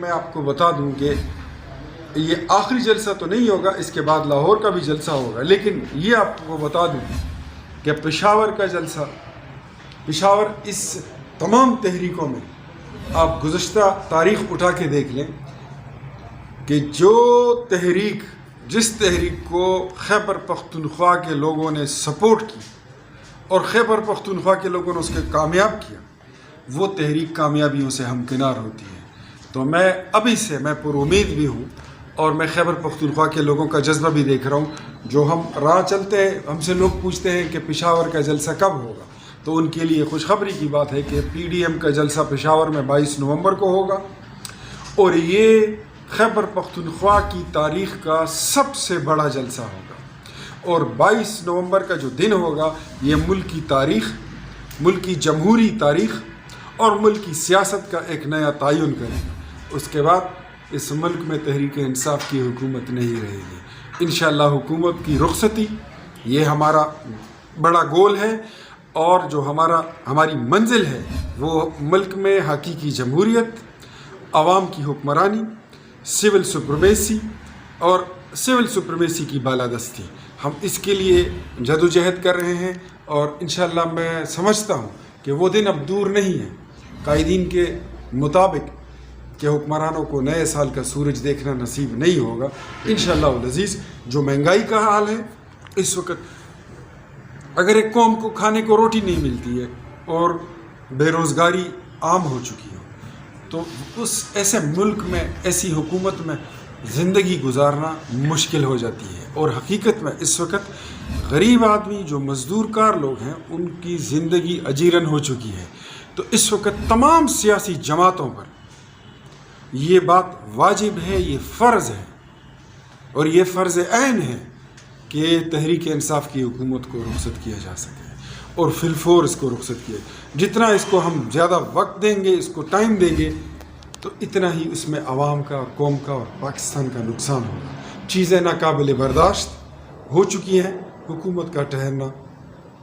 میں آپ کو بتا دوں کہ یہ آخری جلسہ تو نہیں ہوگا، اس کے بعد لاہور کا بھی جلسہ ہوگا، لیکن یہ آپ کو بتا دوں کہ پشاور کا جلسہ، پشاور اس تمام تحریکوں میں آپ گزشتہ تاریخ اٹھا کے دیکھ لیں کہ جس تحریک کو خیبر پختونخوا کے لوگوں نے سپورٹ کی اور خیبر پختونخوا کے لوگوں نے اس کے کامیاب کیا، وہ تحریک کامیابیوں سے ہمکنار ہوتی ہے۔ تو میں ابھی سے میں پر امید بھی ہوں، اور میں خیبر پختونخوا کے لوگوں کا جذبہ بھی دیکھ رہا ہوں۔ جو ہم راہ چلتے ہیں، ہم سے لوگ پوچھتے ہیں کہ پشاور کا جلسہ کب ہوگا، تو ان کے لیے خوشخبری کی بات ہے کہ پی ڈی ایم کا جلسہ پشاور میں 22 نومبر کو ہوگا، اور یہ خیبر پختونخوا کی تاریخ کا سب سے بڑا جلسہ ہوگا۔ اور 22 نومبر کا جو دن ہوگا، یہ ملک کی تاریخ، ملک کی جمہوری تاریخ اور ملک کی سیاست کا ایک نیا تعین کرے گا۔ اس کے بعد اس ملک میں تحریک انصاف کی حکومت نہیں رہے گی انشاءاللہ۔ حکومت کی رخصتی یہ ہمارا بڑا گول ہے، اور جو ہماری منزل ہے وہ ملک میں حقیقی جمہوریت، عوام کی حکمرانی، سول سپریمیسی اور سول سپریمیسی کی بالادستی۔ ہم اس کے لیے جدوجہد کر رہے ہیں، اور انشاءاللہ میں سمجھتا ہوں کہ وہ دن اب دور نہیں ہے۔ قائدین کے مطابق کہ حکمرانوں کو نئے سال کا سورج دیکھنا نصیب نہیں ہوگا انشاءاللہ العزیز۔ جو مہنگائی کا حال ہے اس وقت، اگر ایک قوم کو کھانے کو روٹی نہیں ملتی ہے اور بے روزگاری عام ہو چکی ہے، تو اس ایسے ملک میں، ایسی حکومت میں زندگی گزارنا مشکل ہو جاتی ہے۔ اور حقیقت میں اس وقت غریب آدمی، جو مزدور کار لوگ ہیں، ان کی زندگی اجیرن ہو چکی ہے۔ تو اس وقت تمام سیاسی جماعتوں پر یہ بات واجب ہے، یہ فرض ہے، اور یہ فرض عین ہے کہ تحریک انصاف کی حکومت کو رخصت کیا جا سکے، اور فی الفور اس کو رخصت کیا۔ جتنا اس کو ہم زیادہ وقت دیں گے، اس کو ٹائم دیں گے، تو اتنا ہی اس میں عوام کا اور قوم کا اور پاکستان کا نقصان ہوگا۔ چیزیں ناقابل برداشت ہو چکی ہیں، حکومت کا ٹھہرنا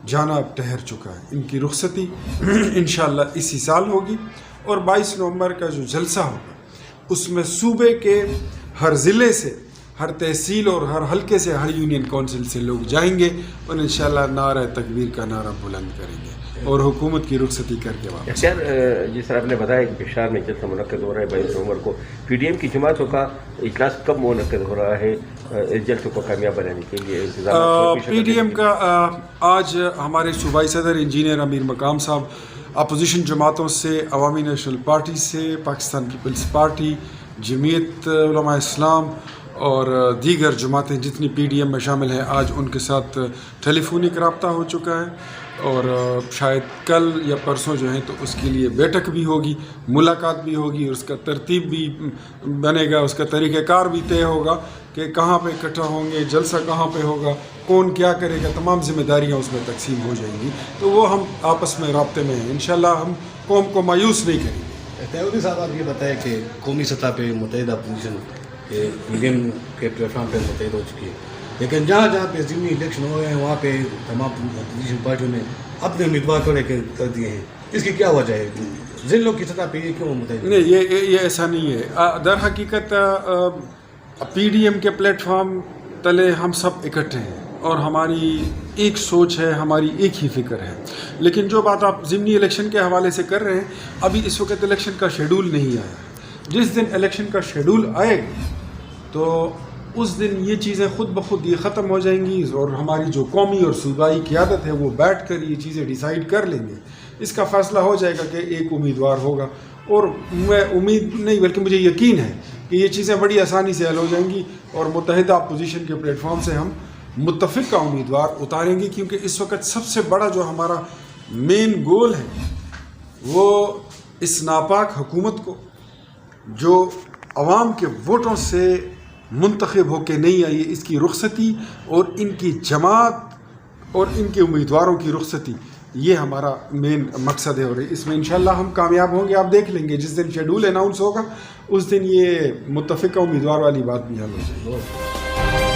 جانا اب ٹھہر چکا ہے۔ ان کی رخصتی انشاءاللہ اسی سال ہوگی، اور 22 نومبر کا جو جلسہ ہوگا اس میں صوبے کے ہر ضلع سے، ہر تحصیل اور ہر حلقے سے، ہر یونین کونسل سے لوگ جائیں گے، اور انشاءاللہ نعرہ تکبیر کا نعرہ بلند کریں گے اور حکومت کی رخصتی کر کے واپس۔ جس طرح آپ نے بتایا کہ پشاور میں جلسہ منعقد ہو رہا ہے 22 نومبر کو، پی ڈی ایم کی جماعتوں کا اجلاس کب منعقد ہو رہا ہے اس جلسے کو کامیاب بنانے کے لیے؟ پی ڈی ایم کا آج ہمارے صوبائی صدر انجینئر امیر مقام صاحب اپوزیشن جماعتوں سے، عوامی نیشنل پارٹی سے، پاکستان پیپلز پارٹی، جمعیت علماء اسلام اور دیگر جماعتیں جتنی پی ڈی ایم میں شامل ہیں، آج ان کے ساتھ ٹیلی فونک رابطہ ہو چکا ہے، اور شاید کل یا پرسوں جو ہیں تو اس کے لیے بیٹھک بھی ہوگی، ملاقات بھی ہوگی، اور اس کا ترتیب بھی بنے گا، اس کا طریقہ کار بھی طے ہوگا کہ کہاں پہ اکٹھا ہوں گے، جلسہ کہاں پہ ہوگا، کون کیا کرے گا، تمام ذمہ داریاں اس میں تقسیم ہو جائیں گی۔ تو وہ ہم آپس میں رابطے میں ہیں، انشاءاللہ ہم قوم کو مایوس نہیں کریں گے۔ تیودی صاحب، آپ یہ بتائیں کہ قومی سطح پہ متحدہ اپوزیشن پی ڈی ایم کے پلیٹ فارم پہ متحد ہو چکی ہے، لیکن جہاں جہاں پہ ضمنی الیکشن ہو رہے ہیں وہاں پہ تمام اپوزیشن پارٹیوں نے اپنے امیدوار کھڑے کر دیے ہیں۔ اس کی کیا وجہ ہے؟ ضلعوں کی سطح پہ یہ کیوں متحد؟ نہیں، یہ ایسا نہیں ہے۔ در حقیقت پی ڈی ایم کے پلیٹ فارم تلے ہم سب اکٹھے ہیں، اور ہماری ایک سوچ ہے، ہماری ایک ہی فکر ہے۔ لیکن جو بات آپ ضمنی الیکشن کے حوالے سے کر رہے ہیں، ابھی اس وقت الیکشن کا شیڈول نہیں آیا۔ جس دن الیکشن کا شیڈول آئے گا تو اس دن یہ چیزیں خود بخود یہ ختم ہو جائیں گی، اور ہماری جو قومی اور صوبائی قیادت ہے وہ بیٹھ کر یہ چیزیں ڈیسائیڈ کر لیں گے۔ اس کا فیصلہ ہو جائے گا کہ ایک امیدوار ہوگا، اور میں امید نہیں بلکہ مجھے یقین ہے کہ یہ چیزیں بڑی آسانی سے حل ہو جائیں گی، اور متحدہ اپوزیشن کے پلیٹ فارم سے ہم متفق کا امیدوار اتاریں گے، کیونکہ اس وقت سب سے بڑا جو ہمارا مین گول ہے وہ اس ناپاک حکومت کو، جو عوام کے ووٹوں سے منتخب ہو کے نہیں آئی ہے، اس کی رخصتی اور ان کی جماعت اور ان کے امیدواروں کی رخصتی، یہ ہمارا مین مقصد ہے، اور اس میں انشاءاللہ ہم کامیاب ہوں گے۔ آپ دیکھ لیں گے جس دن شیڈول اناؤنس ہوگا اس دن یہ متفقہ امیدوار والی بات بھی حل ہو جائے گی۔